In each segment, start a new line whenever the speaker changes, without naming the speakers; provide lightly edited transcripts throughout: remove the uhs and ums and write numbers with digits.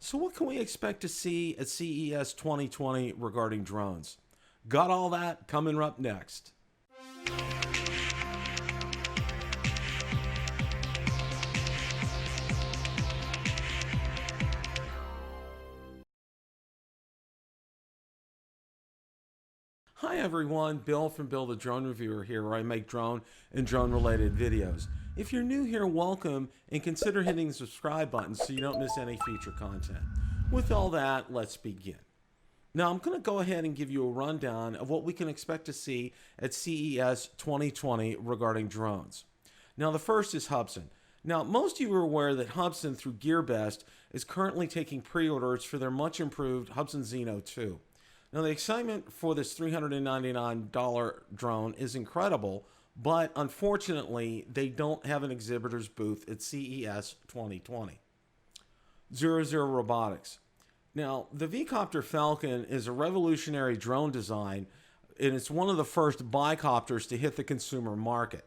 So what can we expect to see at CES 2020 regarding drones? Got all that coming up next. Hi everyone, Bill from BillTheDroneReviewer here, where I make drone and drone related videos. If you're new here, welcome, and consider hitting the subscribe button so you don't miss any future content. With all that, let's begin. Now I'm going to go ahead and give you a rundown of what we can expect to see at CES 2020 regarding drones. Now the first is Hubsan. Now most of you are aware that Hubsan through Gearbest is currently taking pre-orders for their much improved Hubsan Xeno 2. Now, the excitement for this $399 drone is incredible, but unfortunately, they don't have an exhibitor's booth at CES 2020. Zero Robotics. Now, the Copter Falcon is a revolutionary drone design, and it's one of the first bicopters to hit the consumer market.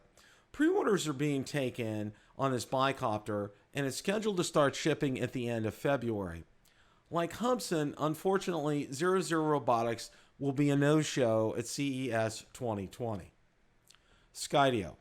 Pre-orders are being taken on this bicopter, and it's scheduled to start shipping at the end of February. Like Hubsan, unfortunately, Zero Robotics will be a no-show at CES 2020. Skydio.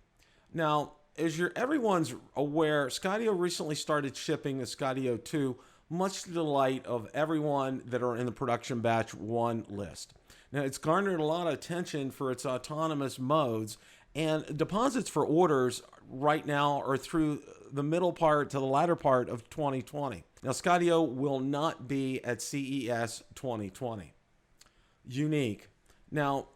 Now, as everyone's aware, Skydio recently started shipping the Skydio 2, much to the delight of everyone that are in the production batch 1 list. Now, it's garnered a lot of attention for its autonomous modes, and deposits for orders right now are through the middle part to the latter part of 2020. Now, Skydio will not be at CES 2020. Unique. Now,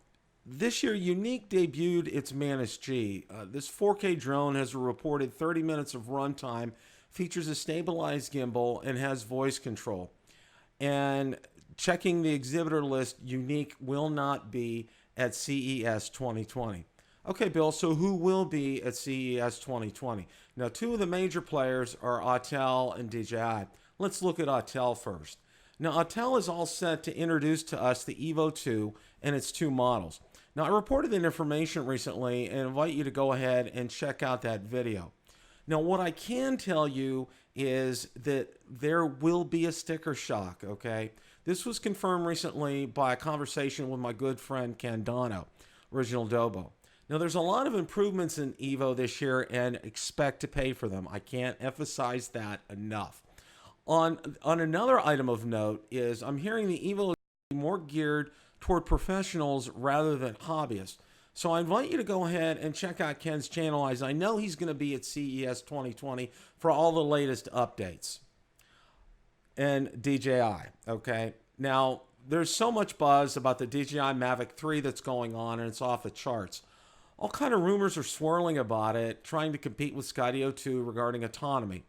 this year, Unique debuted its Manus G. This 4K drone has a reported 30 minutes of runtime, features a stabilized gimbal, and has voice control. And checking the exhibitor list, Unique will not be at CES 2020. Okay, Bill, so who will be at CES 2020? Now, two of the major players are Autel and DJI. Let's look at Autel first. Now, Autel is all set to introduce to us the Evo 2 and its 2 models. Now, I reported that information recently and invite you to go ahead and check out that video. Now, what I can tell you is that there will be a sticker shock, okay? This was confirmed recently by a conversation with my good friend Ken Dono, Original Dobo. Now, there's a lot of improvements in Evo this year, and expect to pay for them. I can't emphasize that enough. On another item of note is I'm hearing the Evo is more geared toward professionals rather than hobbyists. So I invite you to go ahead and check out Ken's channel, as I know he's going to be at CES 2020 for all the latest updates. And DJI, okay? Now, there's so much buzz about the DJI Mavic 3 that's going on, and it's off the charts. All kind of rumors are swirling about it, trying to compete with Skydio 2 regarding autonomy,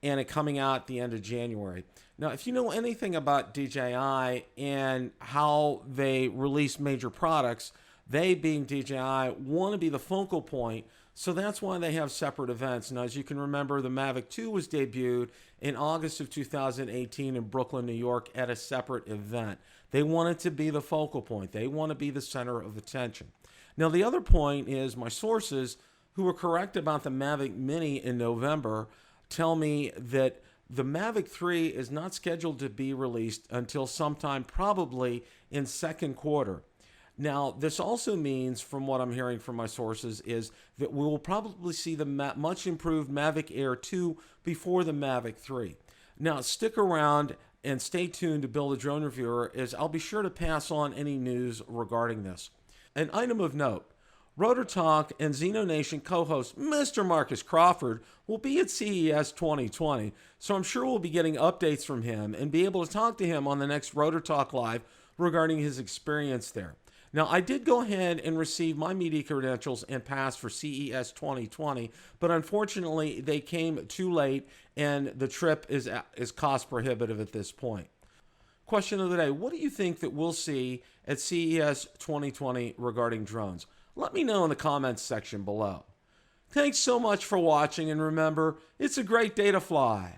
and it coming out at the end of January. Now, if you know anything about DJI and how they release major products, they, being DJI, want to be the focal point, so that's why they have separate events. Now, as you can remember, the Mavic 2 was debuted in August of 2018 in Brooklyn, New York at a separate event. They want it to be the focal point. They want to be the center of attention. Now, the other point is my sources, who were correct about the Mavic Mini in November, tell me that the Mavic 3 is not scheduled to be released until sometime probably in second quarter. Now, this also means, from what I'm hearing from my sources, is that we will probably see the much improved Mavic Air 2 before the Mavic 3. Now, stick around and stay tuned to Bill the Drone Reviewer, as I'll be sure to pass on any news regarding this. An item of note, Rotor Talk and Zino Nation co-host Mr. Marcus Crawford will be at CES 2020, so I'm sure we'll be getting updates from him and be able to talk to him on the next Rotor Talk Live regarding his experience there. Now, I did go ahead and receive my media credentials and pass for CES 2020, but unfortunately they came too late and the trip is cost prohibitive at this point. Question of the day, what do you think that we'll see at CES 2020 regarding drones? Let me know in the comments section below. Thanks so much for watching, and remember, it's a great day to fly.